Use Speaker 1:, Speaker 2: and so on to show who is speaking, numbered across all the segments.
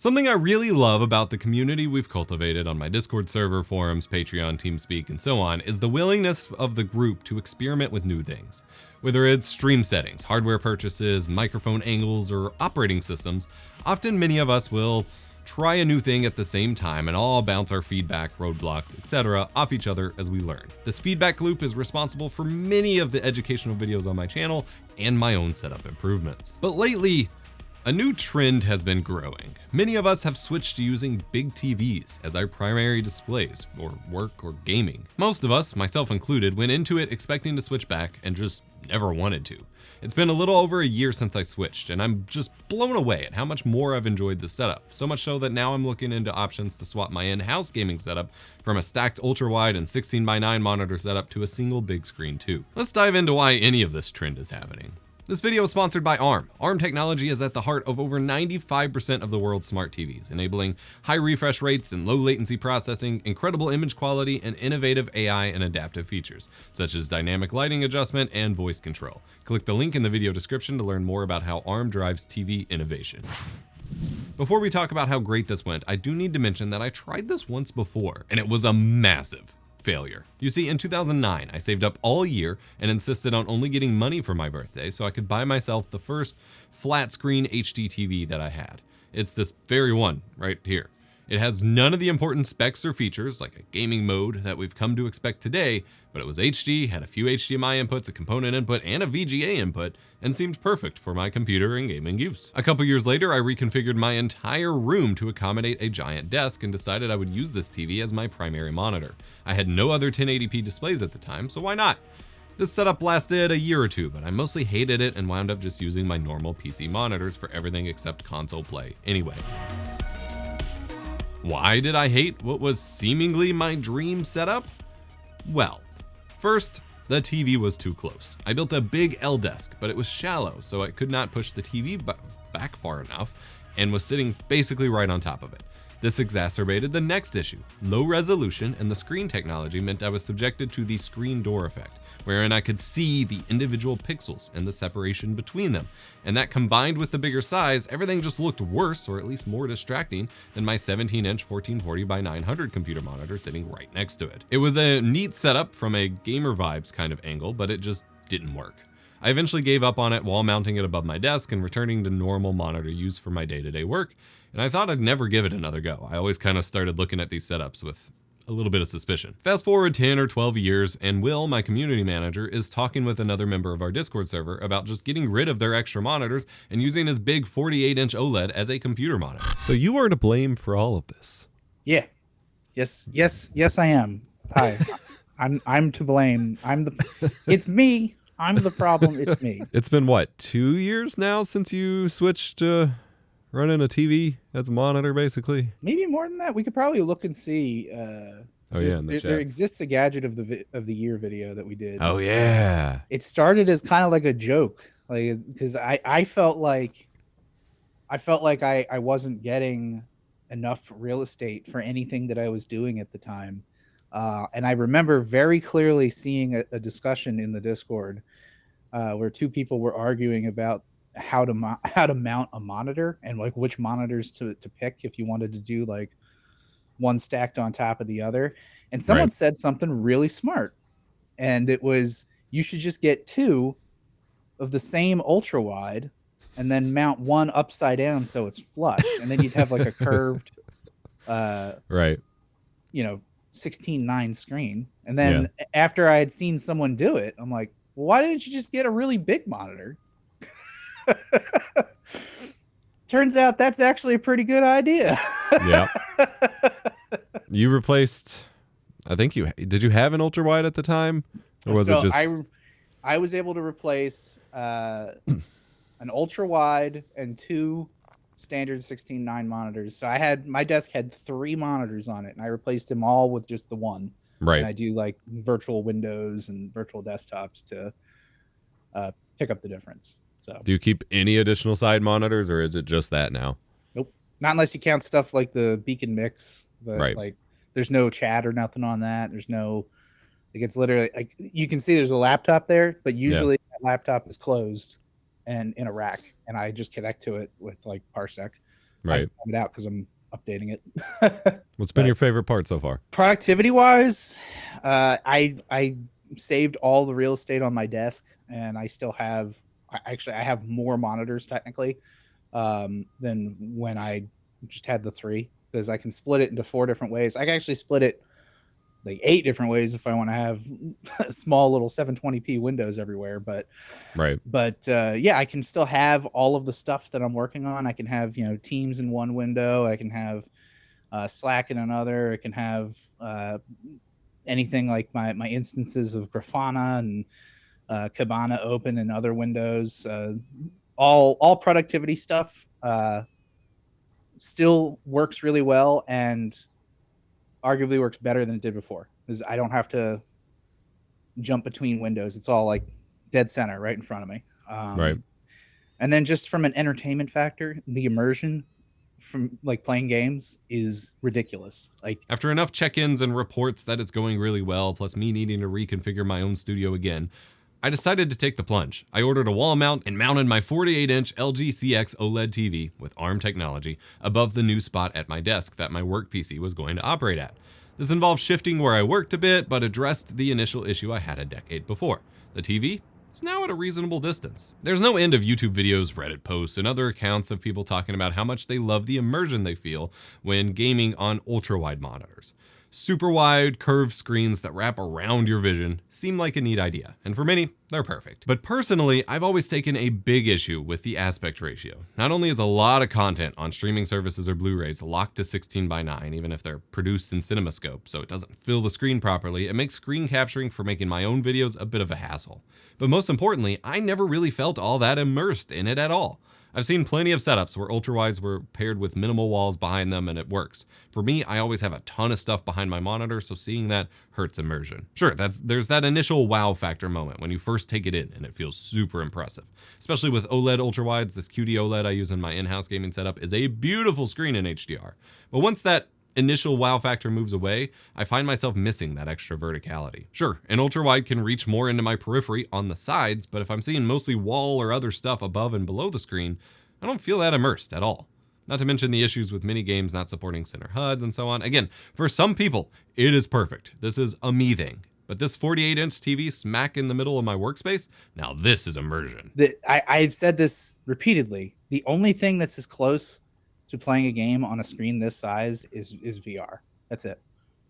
Speaker 1: Something I really love about the community we've cultivated on my Discord server, forums, Patreon, TeamSpeak, and so on is the willingness of the group to experiment with new things. Whether it's stream settings, hardware purchases, microphone angles, or operating systems, often many of us will try a new thing at the same time and all bounce our feedback, roadblocks, etc. off each other as we learn. This feedback loop is responsible for many of the educational videos on my channel and my own setup improvements. But lately, a new trend has been growing. Many of us have switched to using big TVs as our primary displays for work or gaming. Most of us, myself included, went into it expecting to switch back and just never wanted to. It's been a little over a year since I switched, and I'm just blown away at how much more I've enjoyed the setup. So much so that now I'm looking into options to swap my in-house gaming setup from a stacked ultrawide and 16:9 monitor setup to a single big screen too. Let's dive into why any of this trend is happening. This video is sponsored by ARM. ARM technology is at the heart of over 95% of the world's smart TVs, enabling high refresh rates and low latency processing, incredible image quality, and innovative AI and adaptive features, such as dynamic lighting adjustment and voice control. Click the link in the video description to learn more about how ARM drives TV innovation. Before we talk about how great this went, I do need to mention that I tried this once before, and it was a massive failure. You see, in 2009, I saved up all year and insisted on only getting money for my birthday so I could buy myself the first flat screen HD TV that I had. It's this very one right here. It has none of the important specs or features like a gaming mode that we've come to expect today, but it was HD, had a few HDMI inputs, a component input, and a VGA input, and seemed perfect for my computer and gaming use. A couple years later, I reconfigured my entire room to accommodate a giant desk and decided I would use this TV as my primary monitor. I had no other 1080p displays at the time, so why not? This setup lasted a year or two, but I mostly hated it and wound up just using my normal PC monitors for everything except console play anyway. Why did I hate what was seemingly my dream setup? Well, first, the TV was too close. I built a big L desk, but it was shallow, so I could not push the TV back far enough and was sitting basically right on top of it. This exacerbated the next issue. Low resolution and the screen technology meant I was subjected to the screen door effect, wherein I could see the individual pixels and the separation between them. And that combined with the bigger size, everything just looked worse, or at least more distracting, than my 17-inch 1440 by 900 computer monitor sitting right next to it. It was a neat setup from a gamer vibes kind of angle, but it just didn't work. I eventually gave up on it while mounting it above my desk and returning to normal monitor use for my day-to-day work, and I thought I'd never give it another go. I always kind of started looking at these setups with a little bit of suspicion. Fast forward 10 or 12 years, and Will, my community manager, is talking with another member of our Discord server about just getting rid of their extra monitors and using his big 48-inch OLED as a computer monitor. So you are to blame for all of this.
Speaker 2: Yeah. Yes, I am. I'm to blame. It's me. I'm the problem. It's me.
Speaker 1: It's been what, 2 years now since you switched to running a TV as a monitor, basically?
Speaker 2: Maybe more than that. We could probably look and see. There exists a gadget of the year video that we did.
Speaker 1: Oh yeah.
Speaker 2: It started as kind of like a joke, like because I felt like I wasn't getting enough real estate for anything that I was doing at the time. And I remember very clearly seeing a discussion in the Discord where two people were arguing about how to mount a monitor and like which monitors to pick if you wanted to do like one stacked on top of the other. And someone said something really smart, and it was, you should just get two of the same ultra wide and then mount one upside down so it's flush, and then you'd have like a curved 16:9 screen. And then after I had seen someone do it, I'm like, well, why didn't you just get a really big monitor? Turns out that's actually a pretty good idea.
Speaker 1: Yeah. You replaced, I think did you have an ultra wide at the time? Or was it just
Speaker 2: I was able to replace an ultra wide and two standard 16:9 monitors. So my desk had 3 monitors on it, and I replaced them all with just the one.
Speaker 1: Right.
Speaker 2: And I do like virtual windows and virtual desktops to pick up the difference. So
Speaker 1: do you keep any additional side monitors, or is it just that now?
Speaker 2: Nope. Not unless you count stuff like the Beacon Mix.
Speaker 1: Right.
Speaker 2: Like there's no chat or nothing on that. There's no, like, it's literally like you can see there's a laptop there, but usually that laptop is closed and in a rack, and I just connect to it with like Parsec.
Speaker 1: Right.
Speaker 2: found it out because I'm updating it.
Speaker 1: What's been your favorite part so far?
Speaker 2: Productivity wise, I saved all the real estate on my desk, and I still have. I have more monitors technically than when I just had the 3, because I can split it into 4 different ways. I can actually split it like 8 different ways if I want to have small little 720p windows everywhere. But yeah, I can still have all of the stuff that I'm working on. I can have, Teams in one window. I can have Slack in another. I can have anything like my instances of Grafana and Kibana open in other windows. All productivity stuff still works really well, and arguably works better than it did before, because I don't have to jump between windows. It's all like dead center right in front of me.
Speaker 1: Right.
Speaker 2: And then just from an entertainment factor, the immersion from like playing games is ridiculous. Like,
Speaker 1: after enough check-ins and reports that it's going really well, plus me needing to reconfigure my own studio again, I decided to take the plunge. I ordered a wall mount and mounted my 48-inch LG CX OLED TV with ARM technology above the new spot at my desk that my work PC was going to operate at. This involved shifting where I worked a bit, but addressed the initial issue I had a decade before. The TV is now at a reasonable distance. There's no end of YouTube videos, Reddit posts, and other accounts of people talking about how much they love the immersion they feel when gaming on ultra-wide monitors. Super wide, curved screens that wrap around your vision seem like a neat idea, and for many, they're perfect. But personally, I've always taken a big issue with the aspect ratio. Not only is a lot of content on streaming services or Blu-rays locked to 16:9, even if they're produced in CinemaScope, so it doesn't fill the screen properly, it makes screen capturing for making my own videos a bit of a hassle. But most importantly, I never really felt all that immersed in it at all. I've seen plenty of setups where ultrawides were paired with minimal walls behind them and it works. For me, I always have a ton of stuff behind my monitor, so seeing that hurts immersion. Sure, there's that initial wow factor moment when you first take it in and it feels super impressive. Especially with OLED ultrawides, this QD OLED I use in my in-house gaming setup is a beautiful screen in HDR. But once that initial wow factor moves away, I find myself missing that extra verticality. Sure, an ultrawide can reach more into my periphery on the sides, but if I'm seeing mostly wall or other stuff above and below the screen, I don't feel that immersed at all. Not to mention the issues with mini games not supporting center HUDs and so on. Again, for some people, it is perfect. This is a me thing. But this 48-inch TV smack in the middle of my workspace, now this is immersion.
Speaker 2: I've said this repeatedly. The only thing that's as close to playing a game on a screen this size is VR. That's it.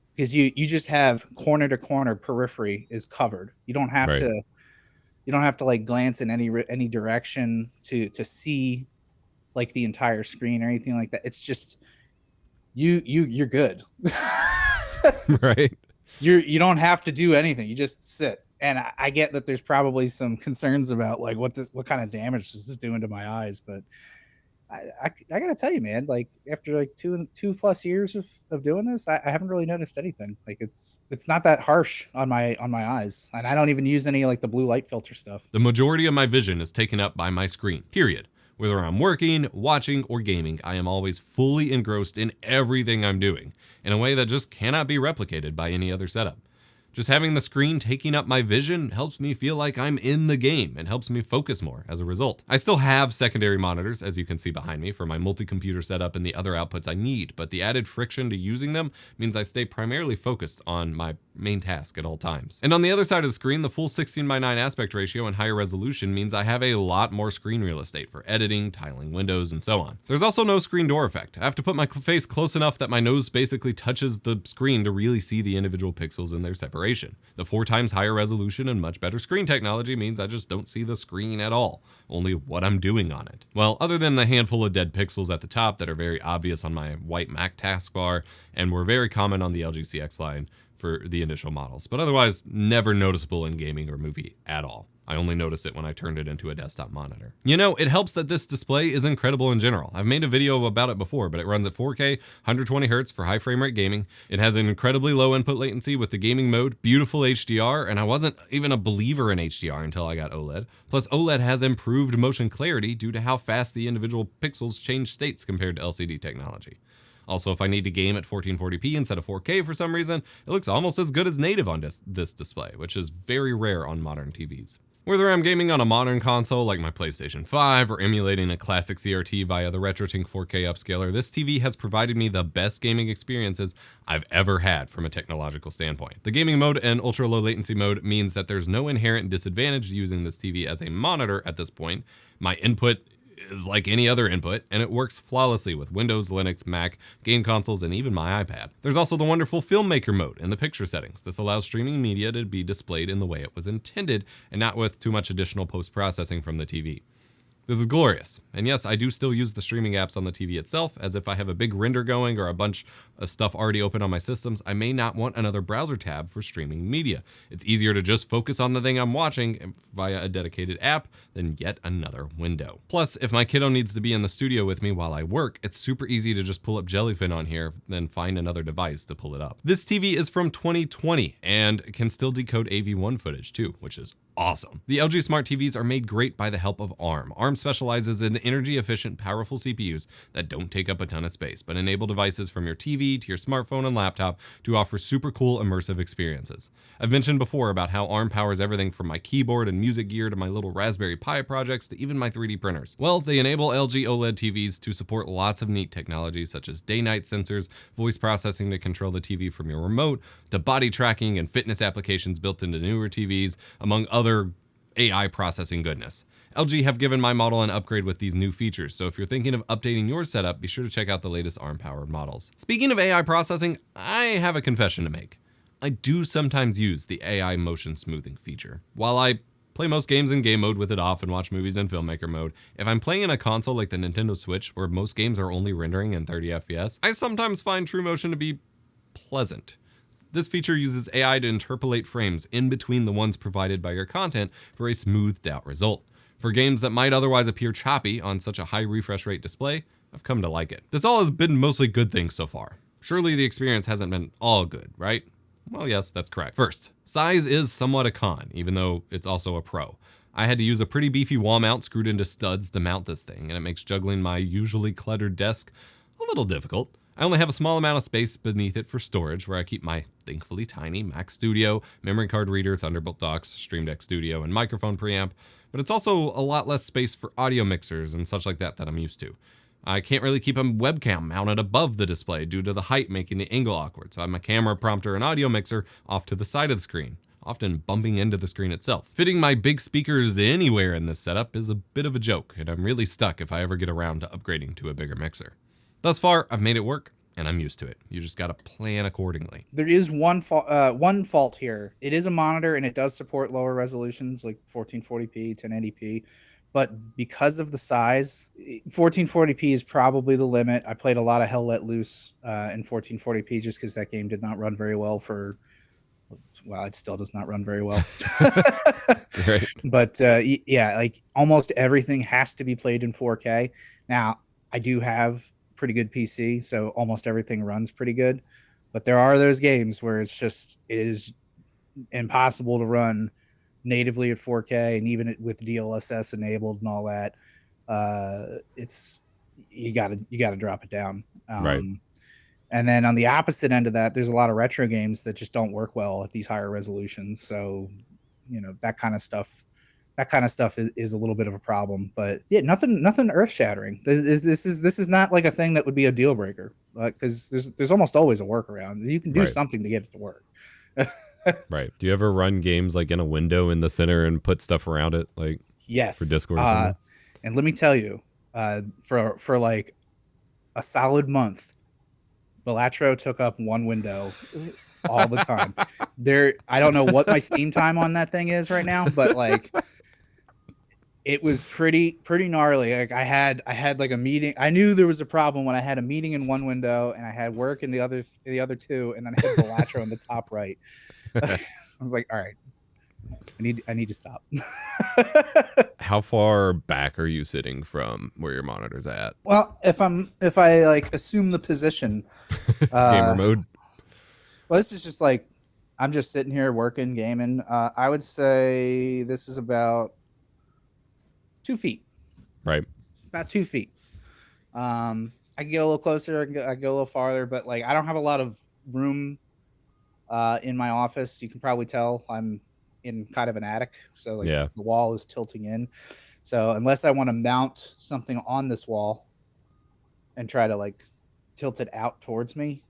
Speaker 2: Because you just have corner to corner periphery is covered. You don't have to like glance in any direction to see like the entire screen or anything like that. It's just you're good.
Speaker 1: Right.
Speaker 2: You don't have to do anything. You just sit. And I get that there's probably some concerns about like what kind of damage this is doing to my eyes, but I gotta tell you, man, like after like two plus years of doing this, I haven't really noticed anything. Like it's not that harsh on my eyes, and I don't even use any like the blue light filter stuff.
Speaker 1: The majority of my vision is taken up by my screen, period. Whether I'm working, watching, or gaming, I am always fully engrossed in everything I'm doing in a way that just cannot be replicated by any other setup. Just having the screen taking up my vision helps me feel like I'm in the game and helps me focus more as a result. I still have secondary monitors, as you can see behind me, for my multi-computer setup and the other outputs I need, but the added friction to using them means I stay primarily focused on my main task at all times. And on the other side of the screen, the full 16:9 aspect ratio and higher resolution means I have a lot more screen real estate for editing, tiling windows, and so on. There's also no screen door effect. I have to put my face close enough that my nose basically touches the screen to really see the individual pixels in their separation. The 4 times higher resolution and much better screen technology means I just don't see the screen at all, only what I'm doing on it. Well, other than the handful of dead pixels at the top that are very obvious on my white Mac taskbar and were very common on the LG CX line for the initial models, but otherwise never noticeable in gaming or movie at all. I only noticed it when I turned it into a desktop monitor. You know, it helps that this display is incredible in general. I've made a video about it before, but it runs at 4K, 120 Hz for high frame rate gaming. It has an incredibly low input latency with the gaming mode, beautiful HDR, and I wasn't even a believer in HDR until I got OLED. Plus, OLED has improved motion clarity due to how fast the individual pixels change states compared to LCD technology. Also, if I need to game at 1440p instead of 4K for some reason, it looks almost as good as native on this display, which is very rare on modern TVs. Whether I'm gaming on a modern console like my PlayStation 5 or emulating a classic CRT via the RetroTink 4K upscaler, this TV has provided me the best gaming experiences I've ever had from a technological standpoint. The gaming mode and ultra low latency mode means that there's no inherent disadvantage to using this TV as a monitor at this point. My input is like any other input, and it works flawlessly with Windows, Linux, Mac, game consoles, and even my iPad. There's also the wonderful filmmaker mode in the picture settings. This allows streaming media to be displayed in the way it was intended, and not with too much additional post-processing from the TV. This is glorious. And yes, I do still use the streaming apps on the TV itself, as if I have a big render going or a bunch of stuff already open on my systems, I may not want another browser tab for streaming media. It's easier to just focus on the thing I'm watching via a dedicated app than yet another window. Plus, if my kiddo needs to be in the studio with me while I work, it's super easy to just pull up Jellyfin on here, then find another device to pull it up. This TV is from 2020 and can still decode AV1 footage too, which is awesome. The LG Smart TVs are made great by the help of ARM. ARM specializes in energy-efficient, powerful CPUs that don't take up a ton of space, but enable devices from your TV to your smartphone and laptop to offer super cool immersive experiences. I've mentioned before about how ARM powers everything from my keyboard and music gear to my little Raspberry Pi projects to even my 3D printers. Well, they enable LG OLED TVs to support lots of neat technologies such as day-night sensors, voice processing to control the TV from your remote, to body tracking and fitness applications built into newer TVs, among other AI processing goodness. LG have given my model an upgrade with these new features, so if you're thinking of updating your setup, be sure to check out the latest ARM-powered models. Speaking of AI processing, I have a confession to make. I do sometimes use the AI motion smoothing feature. While I play most games in game mode with it off and watch movies in filmmaker mode, if I'm playing in a console like the Nintendo Switch, where most games are only rendering in 30 FPS, I sometimes find True Motion to be pleasant. This feature uses AI to interpolate frames in between the ones provided by your content for a smoothed out result. For games that might otherwise appear choppy on such a high refresh rate display, I've come to like it. This all has been mostly good things so far. Surely the experience hasn't been all good, right? Well, yes, that's correct. First, size is somewhat a con, even though it's also a pro. I had to use a pretty beefy wall mount screwed into studs to mount this thing, and it makes juggling my usually cluttered desk a little difficult. I only have a small amount of space beneath it for storage, where I keep my thankfully tiny Mac Studio, memory card reader, Thunderbolt docks, Stream Deck Studio, and microphone preamp, but it's also a lot less space for audio mixers and such like that I'm used to. I can't really keep a webcam mounted above the display due to the height making the angle awkward, so I have my camera, prompter, and audio mixer off to the side of the screen, often bumping into the screen itself. Fitting my big speakers anywhere in this setup is a bit of a joke, and I'm really stuck if I ever get around to upgrading to a bigger mixer. Thus far, I've made it work, and I'm used to it. You just gotta plan accordingly.
Speaker 2: There is one fault here. It is a monitor, and it does support lower resolutions like 1440p, 1080p. But because of the size, 1440p is probably the limit. I played a lot of Hell Let Loose in 1440p just because that game did not run very well for... Well, it still does not run very well.
Speaker 1: Right.
Speaker 2: But yeah, like almost everything has to be played in 4K. Now, I do have pretty good PC, so almost everything runs pretty good. But there are those games where it is impossible to run natively at 4K, and even with DLSS enabled and all that, it's you gotta drop it down.
Speaker 1: Right.
Speaker 2: And then on the opposite end of that, there's a lot of retro games that just don't work well at these higher resolutions. So, you know, that kind of stuff is a little bit of a problem. But yeah, nothing earth shattering. This is not like a thing that would be a deal breaker, because there's almost always a workaround. You can do something to get it to work.
Speaker 1: Right. Do you ever run games like in a window in the center and put stuff around it, like
Speaker 2: yes,
Speaker 1: for Discord or something?
Speaker 2: And let me tell you, for like a solid month, Balatro took up one window all the time. I don't know what my Steam time on that thing is right now, but like it was pretty gnarly. Like I had like a meeting. I knew there was a problem when I had a meeting in one window and I had work in the other two, and then I had Balatro in the top right. I was like, all right, I need to stop.
Speaker 1: How far back are you sitting from where your monitor's at?
Speaker 2: Well, if I like assume the position,
Speaker 1: gamer mode.
Speaker 2: Well, this is just like I'm just sitting here working, gaming. I would say this is about 2 feet.
Speaker 1: Right.
Speaker 2: About 2 feet. I can get a little closer. I can go a little farther, but like I don't have a lot of room in my office. You can probably tell I'm in kind of an attic, so like
Speaker 1: Yeah.
Speaker 2: the wall is tilting in. So unless I want to mount something on this wall and try to like tilt it out towards me,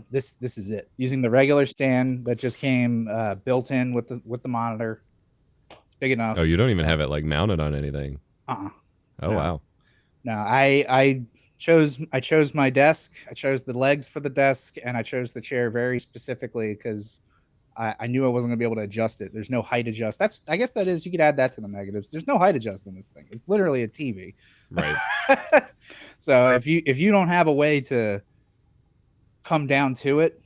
Speaker 2: this is it. Using the regular stand that just came built in with the monitor. It's big enough.
Speaker 1: Oh, you don't even have it like mounted on anything.
Speaker 2: Oh
Speaker 1: no. Wow.
Speaker 2: No, I chose my desk. I chose the legs for the desk, and I chose the chair very specifically because I knew I wasn't gonna be able to adjust it. There's no height adjust. I guess that is, you could add that to the negatives. There's no height adjust in this thing. It's literally a TV.
Speaker 1: Right.
Speaker 2: So if you don't have a way to come down to it,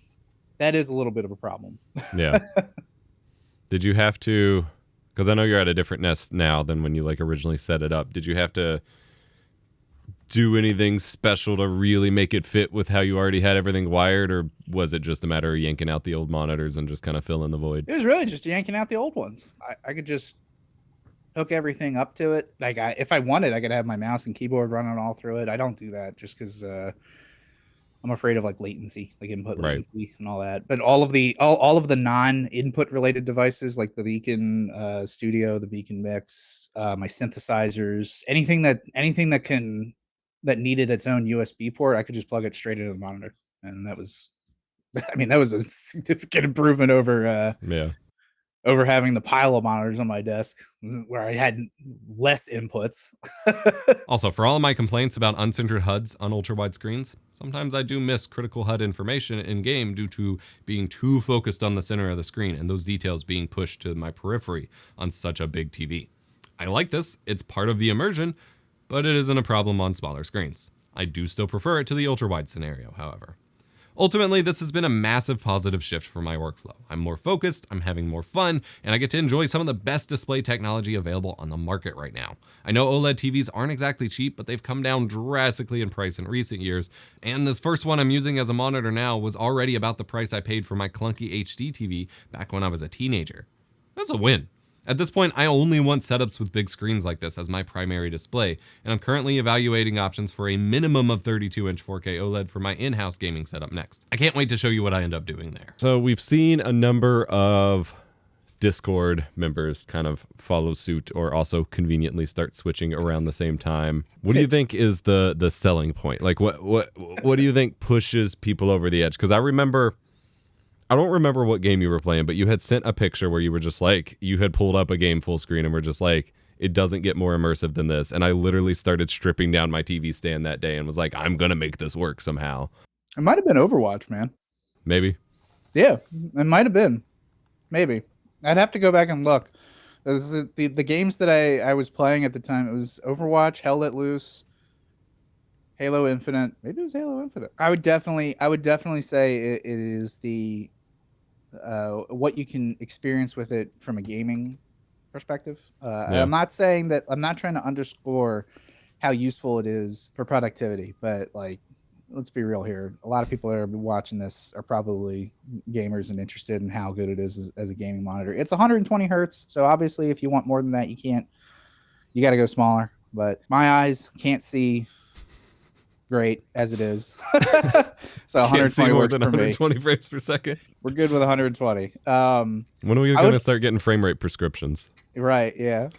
Speaker 2: that is a little bit of a problem.
Speaker 1: Yeah. Did you have to, because I know you're at a different nest now than when you like originally set it up. Did you have to do anything special to really make it fit with how you already had everything wired, or was it just a matter of yanking out the old monitors and just kind of filling the void?
Speaker 2: It was really just yanking out the old ones. I could just hook everything up to it. Like if I wanted, I could have my mouse and keyboard running all through it. I don't do that just because I'm afraid of like latency, like input latency and all that. But all of the non-input related devices, like the Beacon Studio, the Beacon Mix, my synthesizers, anything that needed its own USB port, I could just plug it straight into the monitor, and that was, I mean, that was a significant improvement over over having the pile of monitors on my desk where I had less inputs.
Speaker 1: Also, for all of my complaints about uncentered HUDs on ultra-wide screens, sometimes I do miss critical HUD information in-game due to being too focused on the center of the screen and those details being pushed to my periphery on such a big TV. I like this, it's part of the immersion, but it isn't a problem on smaller screens. I do still prefer it to the ultra-wide scenario, however. Ultimately, this has been a massive positive shift for my workflow. I'm more focused, I'm having more fun, and I get to enjoy some of the best display technology available on the market right now. I know OLED TVs aren't exactly cheap, but they've come down drastically in price in recent years, and this first one I'm using as a monitor now was already about the price I paid for my clunky HD TV back when I was a teenager. That's a win. At this point, I only want setups with big screens like this as my primary display, and I'm currently evaluating options for a minimum of 32-inch 4K OLED for my in-house gaming setup next. I can't wait to show you what I end up doing there. So we've seen a number of Discord members kind of follow suit or also conveniently start switching around the same time. What do you think is the selling point? Like what do you think pushes people over the edge? Because I don't remember what game you were playing, but you had sent a picture where you were just like, you had pulled up a game full screen and were just like, it doesn't get more immersive than this. And I literally started stripping down my TV stand that day and was like, I'm going to make this work somehow.
Speaker 2: It might have been Overwatch, man.
Speaker 1: Maybe.
Speaker 2: Yeah, it might have been. Maybe. I'd have to go back and look. The games that I was playing at the time, it was Overwatch, Hell Let Loose, Halo Infinite. Maybe it was Halo Infinite. I would definitely say it is the what you can experience with it from a gaming perspective. I'm not saying that, I'm not trying to underscore how useful it is for productivity, but like, let's be real here. A lot of people that are watching this are probably gamers and interested in how good it is as a gaming monitor. It's 120 hertz, so obviously if you want more than that, you got to go smaller. But my eyes can't see great as it is. So 120
Speaker 1: more than 120 frames per second.
Speaker 2: We're good with 120.
Speaker 1: When are we going to start getting frame rate prescriptions?
Speaker 2: Right, yeah.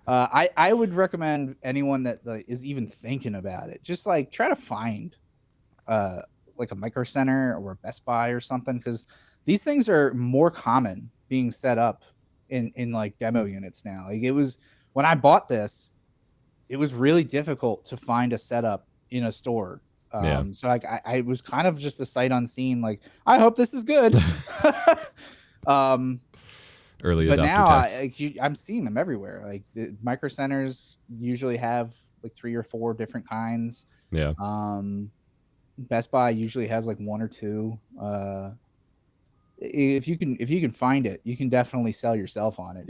Speaker 2: I would recommend anyone that is even thinking about it, just like try to find like a Micro Center or a Best Buy or something, because these things are more common being set up in like demo units now. Like, it was, when I bought this, it was really difficult to find a setup in a store. So like I was kind of just a sight unseen, like, I hope this is good.
Speaker 1: Early
Speaker 2: but
Speaker 1: adopter
Speaker 2: now I'm seeing them everywhere. Like the Micro Centers usually have like 3 or 4 different kinds.
Speaker 1: Yeah.
Speaker 2: Best Buy usually has like 1 or 2. If you can find it, you can definitely sell yourself on it.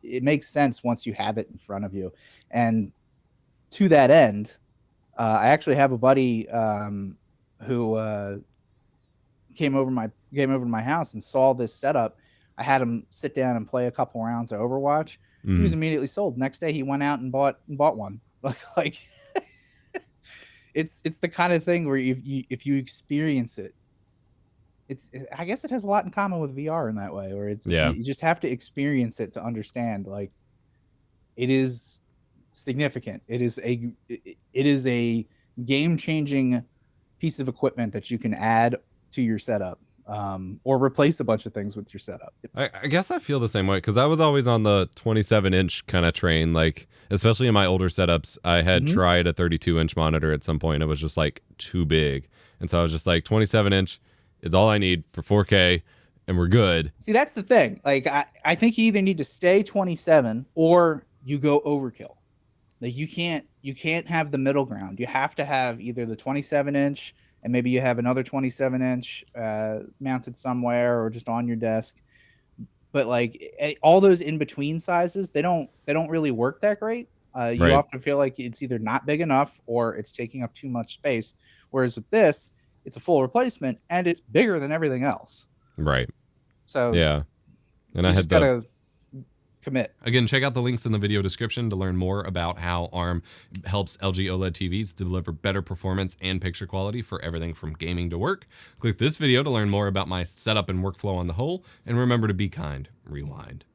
Speaker 2: It makes sense once you have it in front of you. And to that end, I actually have a buddy who came over to my house and saw this setup. I had him sit down and play a couple rounds of Overwatch. He was immediately sold. Next day, he went out and bought one. Like it's the kind of thing where if you experience it, I guess it has a lot in common with VR in that way, where
Speaker 1: Yeah.
Speaker 2: you just have to experience it to understand. Like, it is significant. It is a game changing piece of equipment that you can add to your setup, or replace a bunch of things with your setup.
Speaker 1: I guess I feel the same way because I was always on the 27-inch kind of train. Like, especially in my older setups, I had
Speaker 2: Mhm.
Speaker 1: tried a 32-inch monitor at some point. It was just like too big. And so I was just like, 27-inch is all I need for 4K and we're good.
Speaker 2: See, that's the thing. Like, I think you either need to stay 27 or you go overkill. Like, you can't have the middle ground. You have to have either the 27-inch and maybe you have another 27-inch mounted somewhere or just on your desk. But like all those in between sizes, they don't really work that great. You
Speaker 1: Right.
Speaker 2: often feel like it's either not big enough or it's taking up too much space. Whereas with this, it's a full replacement and it's bigger than everything else.
Speaker 1: Right.
Speaker 2: So
Speaker 1: Yeah. And I
Speaker 2: you
Speaker 1: had
Speaker 2: just
Speaker 1: the
Speaker 2: gotta commit.
Speaker 1: Again, check out the links in the video description to learn more about how ARM helps LG OLED TVs deliver better performance and picture quality for everything from gaming to work. Click this video to learn more about my setup and workflow on the whole, and remember to be kind. Rewind.